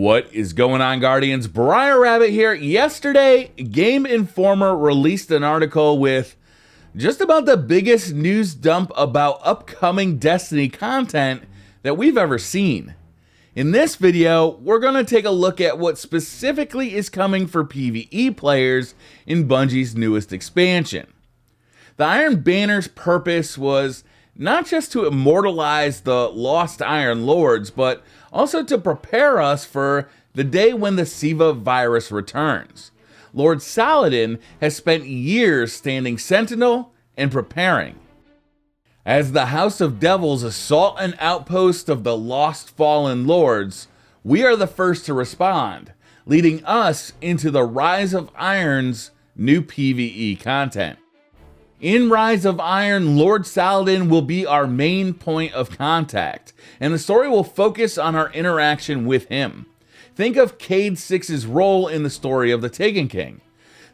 What is going on, Guardians? Briar Rabbit here. Yesterday, Game Informer released an article with just about the biggest news dump about upcoming Destiny content that we've ever seen. In this video, we're going to take a look at what specifically is coming for PvE players in Bungie's newest expansion. The Iron Banner's purpose was not just to immortalize the lost Iron Lords, but also to prepare us for the day when the Siva virus returns. Lord Saladin has spent years standing sentinel and preparing. As the House of Devils assault an outpost of the lost fallen lords, we are the first to respond, leading us into the Rise of Iron's new PvE content. In Rise of Iron, Lord Saladin will be our main point of contact, and the story will focus on our interaction with him. Think of Cade 6's role in the story of the Taken King.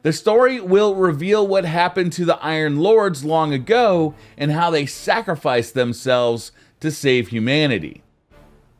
The story will reveal what happened to the Iron Lords long ago and how they sacrificed themselves to save humanity.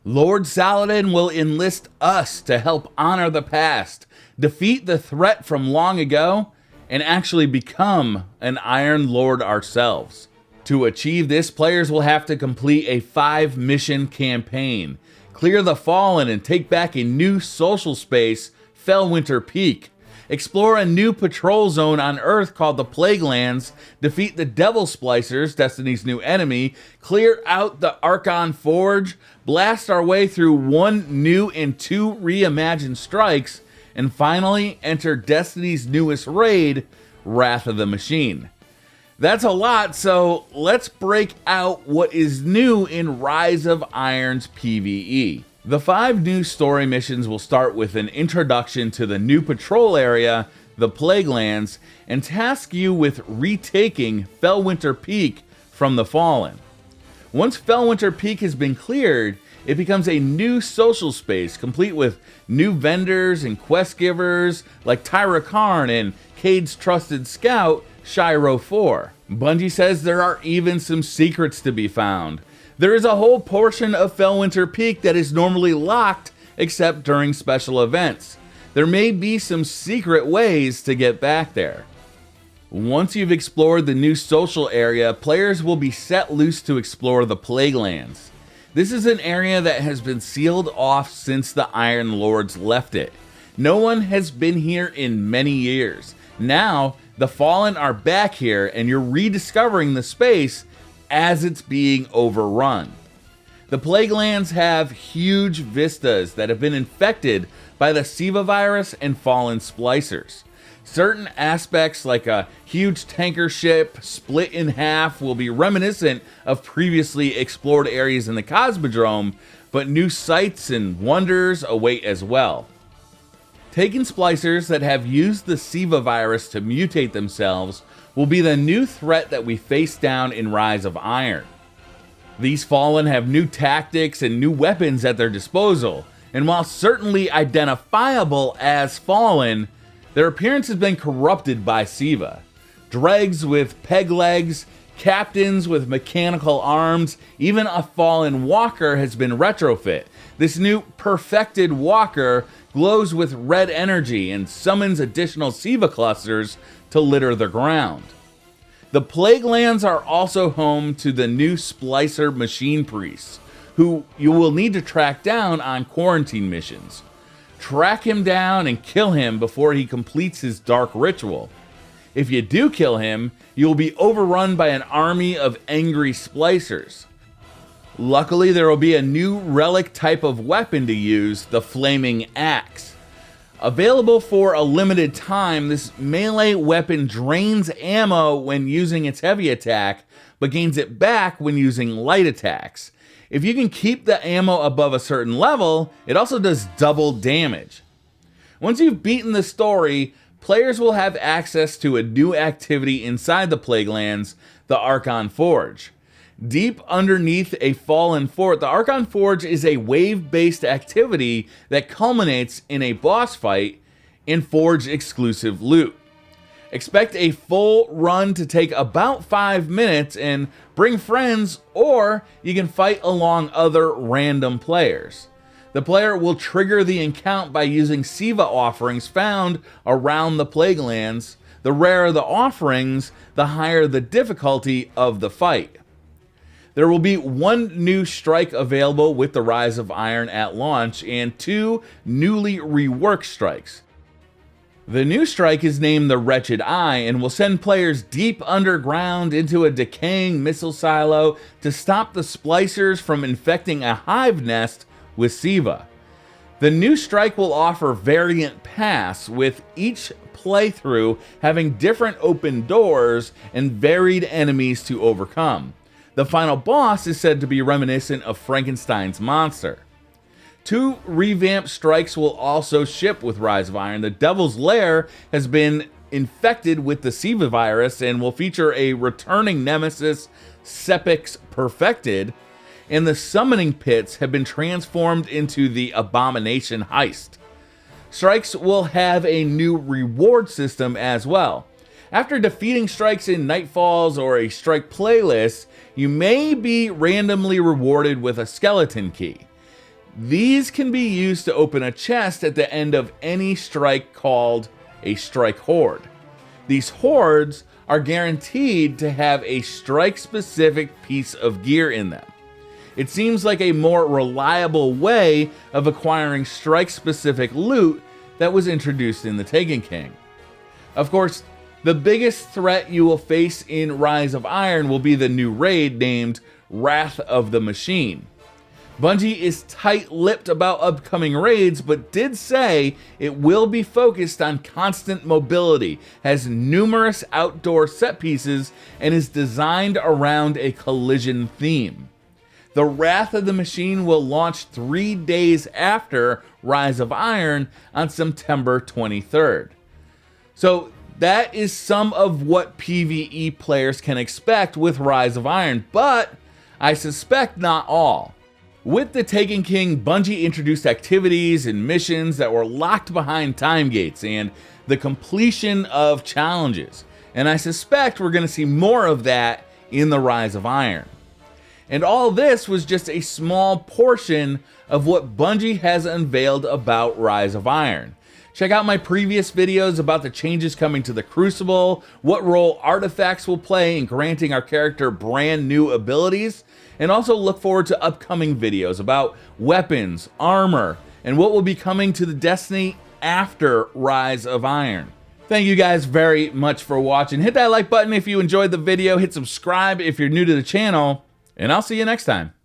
Lord Saladin will enlist us to help honor the past, defeat the threat from long ago, and actually become an Iron Lord ourselves. To achieve this, players will have to complete a 5-mission campaign, clear the Fallen and take back a new social space, Fellwinter Peak, explore a new patrol zone on Earth called the Plaguelands, defeat the Devil Splicers, Destiny's new enemy, clear out the Archon Forge, blast our way through 1 new and 2 reimagined strikes, and finally enter Destiny's newest raid, Wrath of the Machine. That's a lot, so let's break out what is new in Rise of Iron's PvE. The 5 new story missions will start with an introduction to the new patrol area, the Plaguelands, and task you with retaking Fellwinter Peak from the Fallen. Once Fellwinter Peak has been cleared, it becomes a new social space, complete with new vendors and quest givers like Tyra Karn and Cade's trusted scout, Shiro 4. Bungie says there are even some secrets to be found. There is a whole portion of Fellwinter Peak that is normally locked except during special events. There may be some secret ways to get back there. Once you've explored the new social area, players will be set loose to explore the Plaguelands. This is an area that has been sealed off since the Iron Lords left it. No one has been here in many years. Now, the Fallen are back here and you're rediscovering the space as it's being overrun. The Plaguelands have huge vistas that have been infected by the Siva virus and fallen Splicers. Certain aspects like a huge tanker ship split in half will be reminiscent of previously explored areas in the Cosmodrome, but new sights and wonders await as well. Taken Splicers that have used the Siva virus to mutate themselves will be the new threat that we face down in Rise of Iron. These Fallen have new tactics and new weapons at their disposal, and while certainly identifiable as Fallen, their appearance has been corrupted by Siva. Dregs with peg legs, captains with mechanical arms, even a fallen walker has been retrofit. This new perfected walker glows with red energy and summons additional Siva clusters to litter the ground. The Plaguelands are also home to the new Splicer machine priests, who you will need to track down on quarantine missions. Track him down and kill him before he completes his dark ritual. If you do kill him, you will be overrun by an army of angry Splicers. Luckily, there will be a new relic type of weapon to use, the Flaming Axe. Available for a limited time, this melee weapon drains ammo when using its heavy attack, but gains it back when using light attacks. If you can keep the ammo above a certain level, it also does double damage. Once you've beaten the story, players will have access to a new activity inside the Plaguelands, the Archon Forge. Deep underneath a fallen fort, the Archon Forge is a wave-based activity that culminates in a boss fight and Forge exclusive loot. Expect a full run to take about 5 minutes and bring friends, or you can fight along other random players. The player will trigger the encounter by using Siva offerings found around the Plaguelands. The rarer the offerings, the higher the difficulty of the fight. There will be one new strike available with the Rise of Iron at launch and 2 newly reworked strikes. The new strike is named the Wretched Eye and will send players deep underground into a decaying missile silo to stop the Splicers from infecting a hive nest with Siva. The new strike will offer variant paths, with each playthrough having different open doors and varied enemies to overcome. The final boss is said to be reminiscent of Frankenstein's monster. 2 revamped strikes will also ship with Rise of Iron. The Devil's Lair has been infected with the Siva virus and will feature a returning nemesis, Sepix Perfected, and the Summoning Pits have been transformed into the Abomination Heist. Strikes will have a new reward system as well. After defeating strikes in Nightfalls or a strike playlist, you may be randomly rewarded with a skeleton key. These can be used to open a chest at the end of any strike called a strike horde. These hordes are guaranteed to have a strike-specific piece of gear in them. It seems like a more reliable way of acquiring strike-specific loot that was introduced in the Taken King. Of course, the biggest threat you will face in Rise of Iron will be the new raid named Wrath of the Machine. Bungie is tight-lipped about upcoming raids, but did say it will be focused on constant mobility, has numerous outdoor set pieces, and is designed around a collision theme. The Wrath of the Machine will launch 3 days after Rise of Iron on September 23rd. So that is some of what PvE players can expect with Rise of Iron, but I suspect not all. With the Taken King, Bungie introduced activities and missions that were locked behind time gates and the completion of challenges. And I suspect we're going to see more of that in the Rise of Iron. And all this was just a small portion of what Bungie has unveiled about Rise of Iron. Check out my previous videos about the changes coming to the Crucible, what role artifacts will play in granting our character brand new abilities, and also look forward to upcoming videos about weapons, armor, and what will be coming to the Destiny after Rise of Iron. Thank you guys very much for watching. Hit that like button if you enjoyed the video, hit subscribe if you're new to the channel, and I'll see you next time.